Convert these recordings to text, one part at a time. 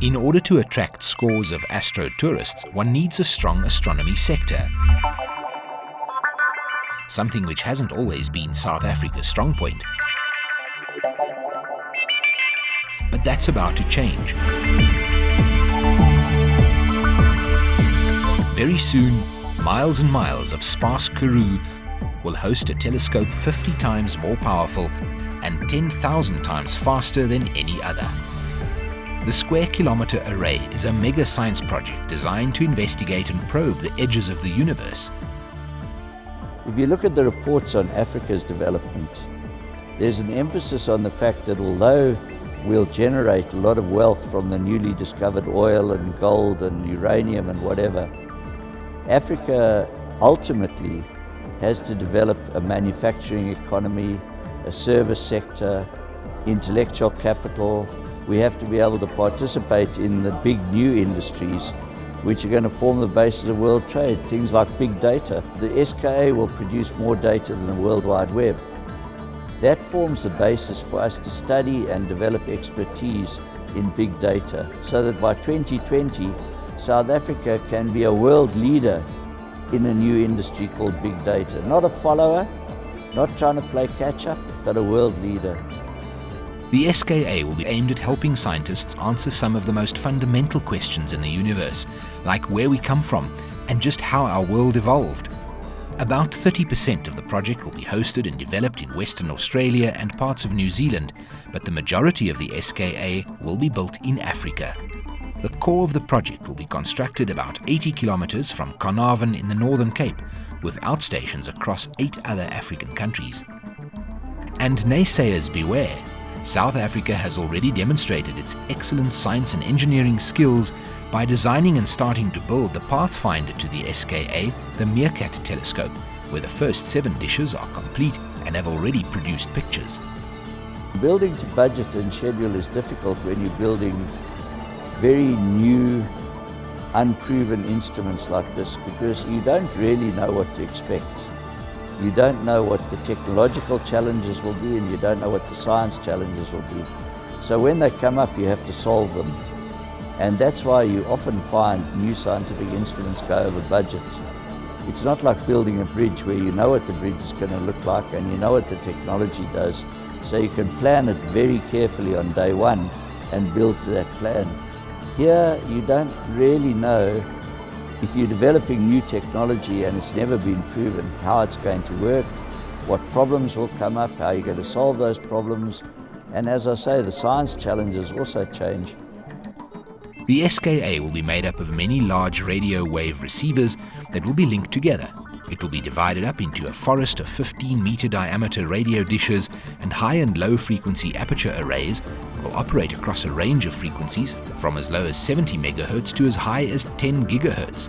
In order to attract scores of astro-tourists, one needs a strong astronomy sector, something which hasn't always been South Africa's strong point. But that's about to change. Very soon, miles and miles of sparse Karoo will host a telescope 50 times more powerful and 10,000 times faster than any other. The Square Kilometre Array is a mega science project designed to investigate and probe the edges of the universe. If you look at the reports on Africa's development, there's an emphasis on the fact that although we'll generate a lot of wealth from the newly discovered oil and gold and uranium and whatever, Africa ultimately has to develop a manufacturing economy, a service sector, intellectual capital. We have to be able to participate in the big new industries which are going to form the basis of world trade, things like big data. The SKA will produce more data than the World Wide Web. That forms the basis for us to study and develop expertise in big data so that by 2020, South Africa can be a world leader in a new industry called big data. Not a follower, not trying to play catch up, but a world leader. The SKA will be aimed at helping scientists answer some of the most fundamental questions in the universe, like where we come from and just how our world evolved. About 30% of the project will be hosted and developed in Western Australia and parts of New Zealand, but the majority of the SKA will be built in Africa. The core of the project will be constructed about 80 kilometers from Carnarvon in the Northern Cape, with outstations across 8 other African countries. And naysayers beware. South Africa has already demonstrated its excellent science and engineering skills by designing and starting to build the pathfinder to the SKA, the Meerkat telescope, where the first 7 dishes are complete and have already produced pictures. Building to budget and schedule is difficult when you're building very new, unproven instruments like this, because you don't really know what to expect. You don't know what the technological challenges will be, and you don't know what the science challenges will be. So when they come up, you have to solve them. And that's why you often find new scientific instruments go over budget. It's not like building a bridge where you know what the bridge is going to look like and you know what the technology does. So you can plan it very carefully on day one and build to that plan. Here, you don't really know, if you're developing new technology and it's never been proven, how it's going to work, what problems will come up, how you're going to solve those problems. And as I say, the science challenges also change. The SKA will be made up of many large radio wave receivers that will be linked together. It will be divided up into a forest of 15-meter diameter radio dishes and high and low frequency aperture arrays that will operate across a range of frequencies from as low as 70 megahertz to as high as 10 gigahertz.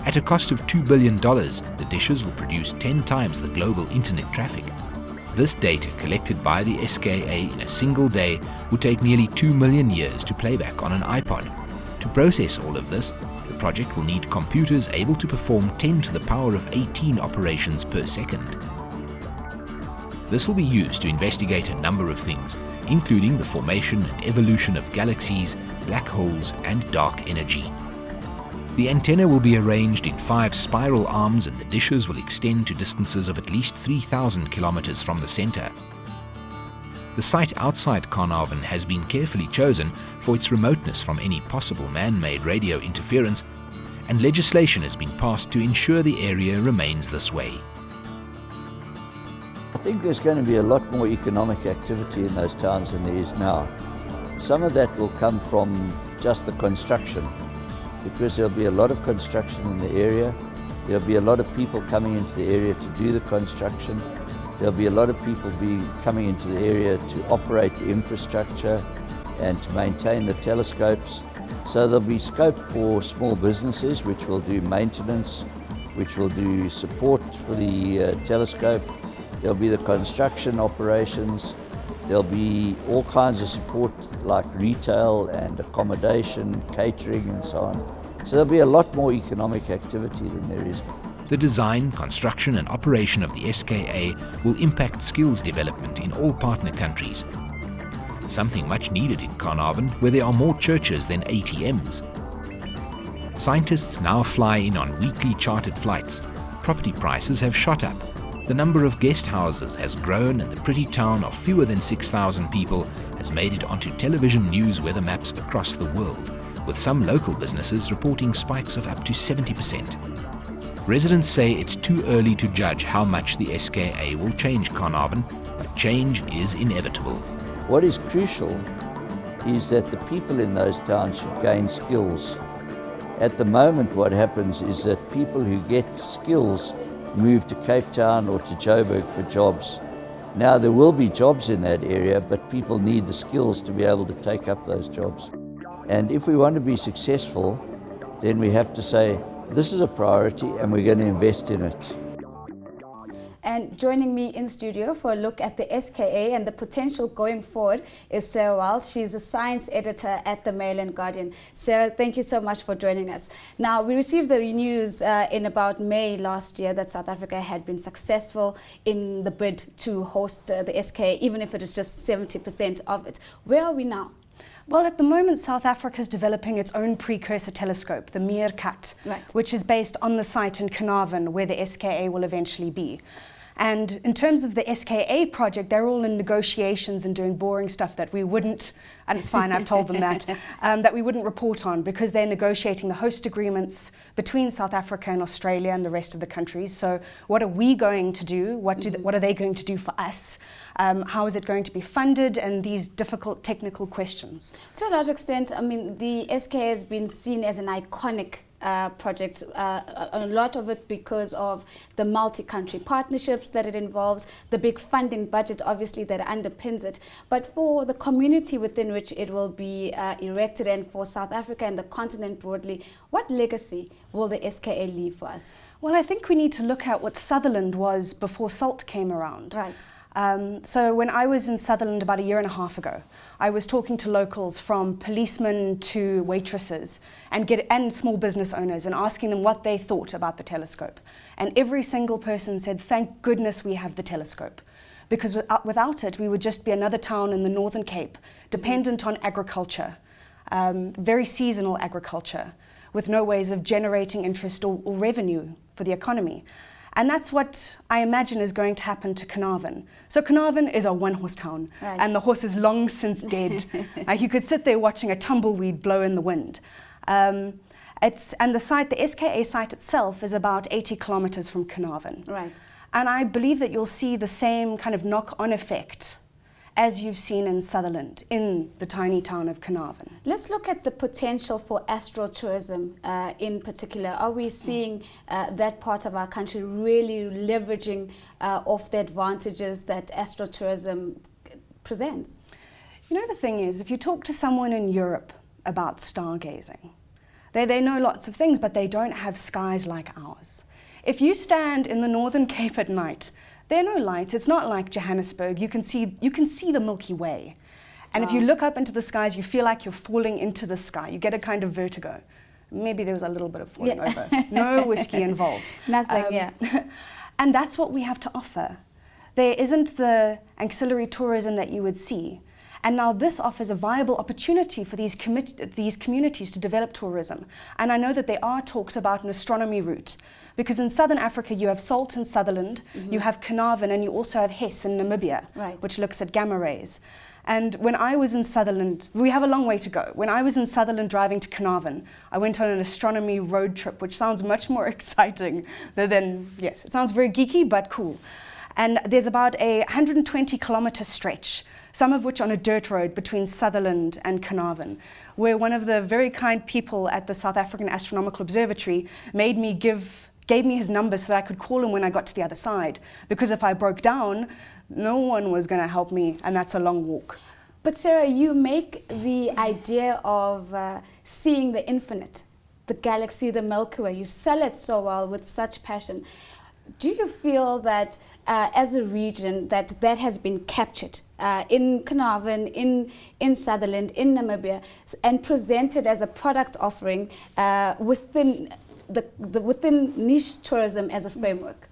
At a cost of $2 billion, the dishes will produce 10 times the global internet traffic. This data collected by the SKA in a single day would take nearly 2 million years to playback on an iPod. To process all of this, the project will need computers able to perform 10 to the power of 18 operations per second. This will be used to investigate a number of things, including the formation and evolution of galaxies, black holes, and dark energy. The antenna will be arranged in 5 spiral arms, and the dishes will extend to distances of at least 3,000 kilometers from the center. The site outside Carnarvon has been carefully chosen for its remoteness from any possible man-made radio interference, and legislation has been passed to ensure the area remains this way. I think there's going to be a lot more economic activity in those towns than there is now. Some of that will come from just the construction, because there'll be a lot of construction in the area. There'll be a lot of people coming into the area to do the construction. There'll be a lot of people coming into the area to operate the infrastructure and to maintain the telescopes. So there'll be scope for small businesses which will do maintenance, which will do support for the telescope. There'll be the construction operations. There'll be all kinds of support like retail and accommodation, catering and so on. So there'll be a lot more economic activity than there is. The design, construction and operation of the SKA will impact skills development in all partner countries. something much needed in Carnarvon, where there are more churches than ATMs. Scientists now fly in on weekly chartered flights. Property prices have shot up. The number of guest houses has grown, and the pretty town of fewer than 6,000 people has made it onto television news weather maps across the world, with some local businesses reporting spikes of up to 70%. Residents say it's too early to judge how much the SKA will change Carnarvon, but change is inevitable. What is crucial is that the people in those towns should gain skills. At the moment, what happens is that people who get skills move to Cape Town or to Joburg for jobs. Now, there will be jobs in that area, but people need the skills to be able to take up those jobs. And if we want to be successful, then we have to say, this is a priority and we're going to invest in it. And joining me in studio for a look at the SKA and the potential going forward is Sarah Wild. She's a science editor at the Mail and Guardian. Sarah, thank you so much for joining us. Now, we received the news in about May last year that South Africa had been successful in the bid to host the SKA, even if it is just 70% of it. Where are we now? Well, at the moment, South Africa is developing its own precursor telescope, the Meerkat, which is based on the site in Carnarvon, where the SKA will eventually be. And in terms of the SKA project, they're all in negotiations and doing boring stuff that we wouldn't, and it's fine, I've told them that we wouldn't report on, because they're negotiating the host agreements between South Africa and Australia and the rest of the countries. So what are we going to do? What are they going to do for us? How is it going to be funded? And these difficult technical questions. To a large extent, I mean, the SKA has been seen as an iconic project, a lot of it because of the multi-country partnerships that it involves, the big funding budget obviously that underpins it. But for the community within which it will be erected, and for South Africa and the continent broadly, what legacy will the SKA leave for us? Well, I think we need to look at what Sutherland was before SALT came around. Right. So when I was in Sutherland about 1.5 years ago, I was talking to locals, from policemen to waitresses and small business owners, and asking them what they thought about the telescope. And every single person said, thank goodness we have the telescope, because without it, we would just be another town in the Northern Cape, dependent on agriculture, very seasonal agriculture, with no ways of generating interest or revenue for the economy. And that's what I imagine is going to happen to Carnarvon. So Carnarvon is a one-horse town, and the horse is long since dead. You could sit there watching a tumbleweed blow in the wind. And the SKA site itself is about 80 kilometers from Carnarvon. Right. And I believe that you'll see the same kind of knock-on effect as you've seen in Sutherland, in the tiny town of Carnarvon. Let's look at the potential for astro-tourism in particular. Are we seeing that part of our country really leveraging off the advantages that astro-tourism presents? You know, the thing is, if you talk to someone in Europe about stargazing, they know lots of things, but they don't have skies like ours. If you stand in the Northern Cape at night, there are no lights. It's not like Johannesburg. You can see the Milky Way. And if you look up into the skies, you feel like you're falling into the sky. You get a kind of vertigo. Maybe there was a little bit of falling over. No whiskey involved. Nothing, And that's what we have to offer. There isn't the ancillary tourism that you would see. And now this offers a viable opportunity for these communities to develop tourism. And I know that there are talks about an astronomy route, because in Southern Africa you have SALT in Sutherland, you have Carnarvon, and you also have HES in Namibia, which looks at gamma rays. And when I was in Sutherland, we have a long way to go. When I was in Sutherland driving to Carnarvon, I went on an astronomy road trip, which sounds much more exciting than, yes, it sounds very geeky, but cool. And there's about a 120-kilometer stretch, some of which on a dirt road between Sutherland and Carnarvon, where one of the very kind people at the South African Astronomical Observatory gave me his number so that I could call him when I got to the other side, because if I broke down, no one was going to help me, and that's a long walk. But Sarah, you make the idea of seeing the infinite, the galaxy, the Milky Way, you sell it so well with such passion. Do you feel that as a region that has been captured in Carnarvon, in Sutherland, in Namibia, and presented as a product offering within within niche tourism as a framework?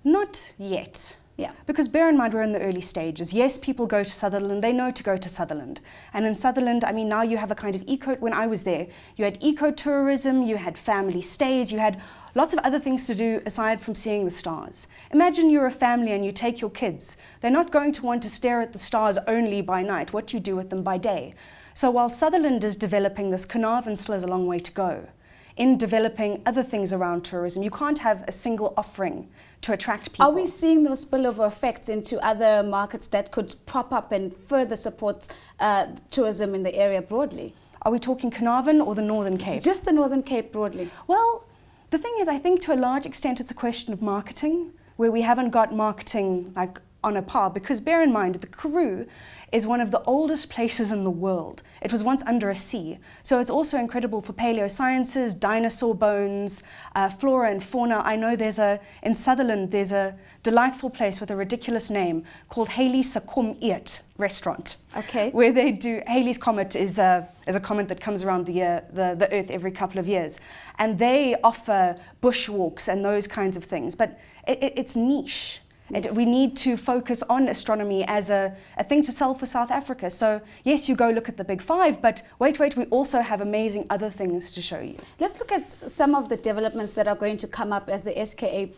Not yet. Yeah. Because bear in mind, we're in the early stages. Yes, people go to Sutherland, they know to go to Sutherland. And in Sutherland, I mean, now you have a kind of when I was there, you had ecotourism, you had family stays, you had lots of other things to do aside from seeing the stars. Imagine you're a family and you take your kids. They're not going to want to stare at the stars only by night. What do you do with them by day? So while Sutherland is developing this, Carnarvon still has a long way to go in developing other things around tourism. You can't have a single offering to attract people. Are we seeing those spillover effects into other markets that could prop up and further support tourism in the area broadly? Are we talking Carnarvon or the Northern Cape? Just the Northern Cape broadly. Well, the thing is, I think to a large extent it's a question of marketing, where we haven't got marketing like on a par, because bear in mind, the Karoo is one of the oldest places in the world. It was once under a sea. So it's also incredible for paleosciences, dinosaur bones, flora and fauna. I know in Sutherland, there's a delightful place with a ridiculous name called Halley's Sakom Eat restaurant. Okay. Where they do, Halley's Comet is a comet that comes around the Earth every couple of years. And they offer bushwalks and those kinds of things. But it's niche. Yes. We need to focus on astronomy as a thing to sell for South Africa. So yes, you go look at the big five, but wait, we also have amazing other things to show you. Let's look at some of the developments that are going to come up as the SKA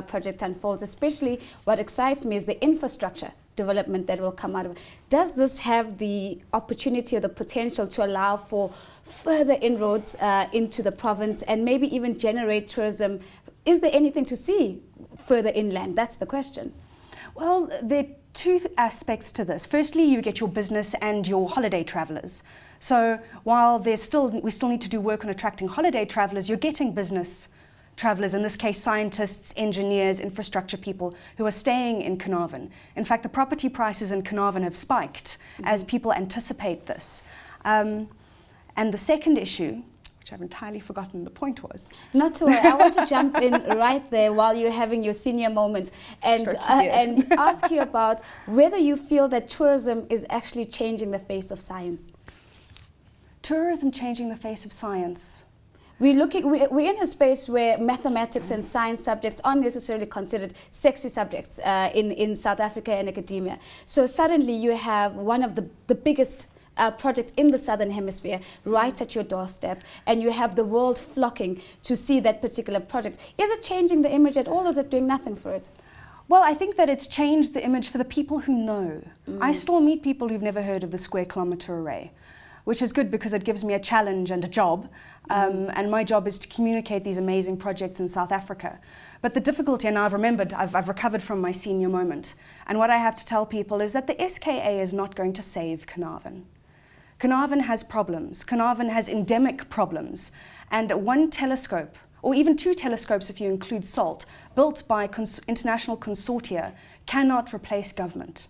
project unfolds. Especially what excites me is the infrastructure development that will come out of it. Does this have the opportunity or the potential to allow for further inroads into the province and maybe even generate tourism? Is there anything to see further inland? That's the question. Well, there are two aspects to this. Firstly, you get your business and your holiday travellers. So while we still need to do work on attracting holiday travellers, you're getting business travellers, in this case scientists, engineers, infrastructure people who are staying in Carnarvon. In fact, the property prices in Carnarvon have spiked as people anticipate this. And the second issue, which I've entirely forgotten the point was. Not to worry, I want to jump in right there while you're having your senior moment and ask you about whether you feel that tourism is actually changing the face of science. Tourism changing the face of science. We're in a space where mathematics and science subjects aren't necessarily considered sexy subjects in South Africa and academia. So suddenly you have one of the biggest project in the Southern Hemisphere right at your doorstep, and you have the world flocking to see that particular project. Is it changing the image at all, or is it doing nothing for it? Well, I think that it's changed the image for the people who know. I still meet people who've never heard of the Square Kilometre Array, which is good because it gives me a challenge and a job, and my job is to communicate these amazing projects in South Africa. But the difficulty, and I've recovered from my senior moment, and what I have to tell people is that the SKA is not going to save Carnarvon. Carnarvon has problems. Carnarvon has endemic problems. And one telescope, or even two telescopes if you include SALT, built by international consortia, cannot replace government.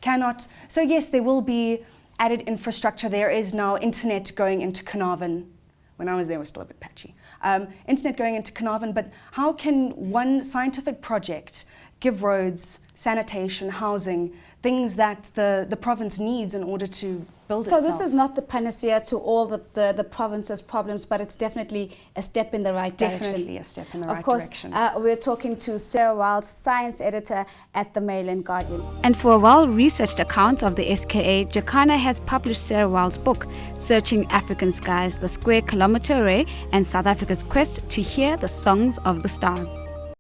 Cannot. So yes, there will be added infrastructure. There is now internet going into Carnarvon. When I was there, it was still a bit patchy. Internet going into Carnarvon, but how can one scientific project give roads, sanitation, housing, things that the province needs in order to build itself? So this is not the panacea to all the province's problems, but it's definitely a step in the right direction. Definitely a step in the right direction. Of course, we're talking to Sarah Wild, science editor at the Mail and Guardian. And for a well-researched account of the SKA, Jacana has published Sarah Wild's book, Searching African Skies, the Square Kilometre Array, and South Africa's Quest to Hear the Songs of the Stars.